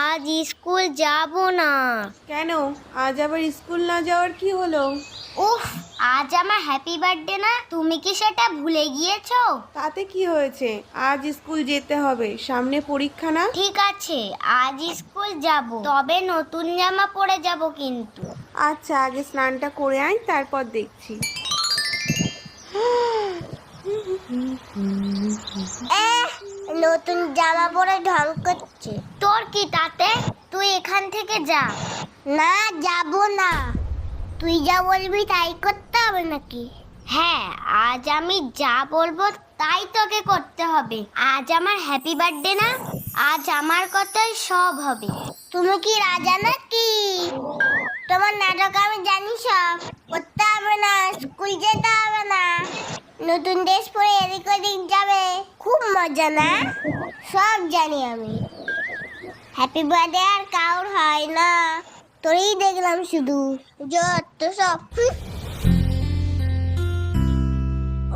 আজ স্কুল যাব না। কেন? আজ আবার স্কুল না যাওয়ার কি হলো? উফ, আজ আমার হ্যাপি বার্থডে না, তুমি কি সেটা ভুলে গিয়েছো? তাতে কি হয়েছে? আজ স্কুল যেতে হবে, সামনে পরীক্ষা না? ঠিক আছে, আজ স্কুল যাব, তবে নতুন জামা পরে যাব কিন্তু। আচ্ছা, আগে স্নানটা করে আয়, তারপর দেখছি। নতুন জামা পরে ঢং করছে। তোর কি তাতে? তুই এখান থেকে যা। না, যাব না। তুই যা বলবি তাই করতে হবে নাকি? হ্যাঁ, আজ আমি যা বলবো তাই তোকে করতে হবে। আজ আমার হ্যাপি বার্থডে না, আজ আমার কথাই সব হবে। তুমি কি রাজা নাকি? তোমার নাটক আমি জানি সব। করতে হবে না, স্কুল যেতে হবে না, নতুন ড্রেস পরে এদিক ওদিক যাবে, খুব মজা না? সব জানি আমি। হ্যাপি বার্থডে আর কাউর হয় না, তোরই দেখলাম শুধু যত সব।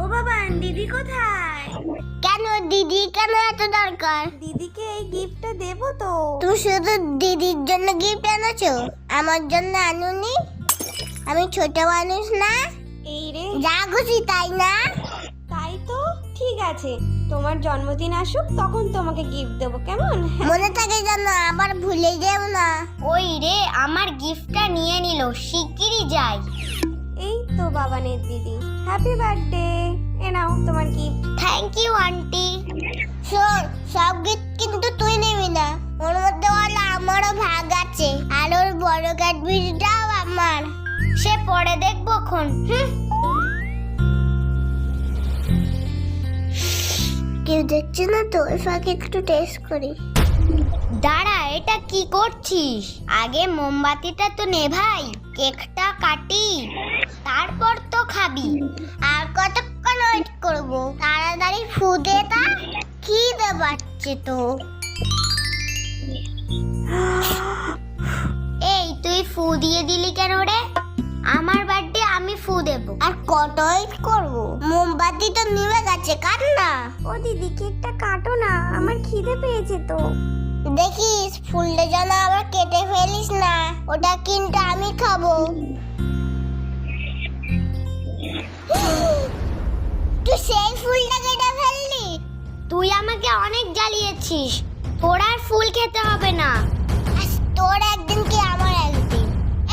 ও বাবা, দিদি কোথায়? কেন দিদি কেন এত দরকার? দিদিকে এই গিফটটা দেবো তো। তুমি শুধু দিদির জন্য গিফট এনেছো, আমার জন্য আনুনি? আমি ছোট মানুষ না, এই রে, যা খুশি তাই না? তাই তো। ঠিক আছে, তোমার জন্মদিন আসুক, তখন তোমাকে গিফট দেবো, কেমন? মনে থাকে যেন, আবার ভুলে যেও না। ওই রে, আমার গিফটটা নিয়ে নিল, শিগগিরই যাই। এই তো বাবানের দিদি, হ্যাপি বার্থডে। এ নাও তোমার গিফট। Thank you aunty. শোন, সব গিফট কিন্তু তুই নিবি না, ওর মধ্যে বলে আমারও ভাগ আছে, আর ওর বড় ক্যাডবেরিটাও আমার। সে পরে দেখবো খন। কেউ দেখছে না তো, ফাঁকে একটু টেস্ট করি। দাঁড়া, এটা কি করছিস? আগে মোমবাতিটা তো নেভাই, কেকটা কাটি, তারপর তো খাবি। আর কতক্ষণ ওয়েট করব? তাড়াতাড়ি ফু দে তা, খিদে পাচ্ছে তো। এই, তুই ফু দিয়ে দিলি কেন রে? আমার বার্থডে, আমি ফু দেব। আর কত ওয়েট করব? মোমবাতি তো নিভে গেছে, কাট না। ও দিদি, কেকটা কাটো না, আমার খিদে পেয়েছে তো। দেখিস, ফুলটা যেন আবার কেটে ফেলিস না, ওটা কিন্তু আমি খাবো। তুই সেই ফুলটা কেটে ফেললি? তুই আমাকে অনেক জ্বালিয়েছিস, তোর আর ফুল খেতে হবে না। তোর একদিন কি আমার একদিন।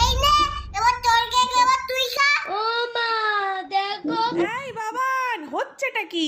এই নে, এবার তোর কেক, এবার তুই খা। ও মা, দেখো। এই বাবান, হচ্ছেটা কি?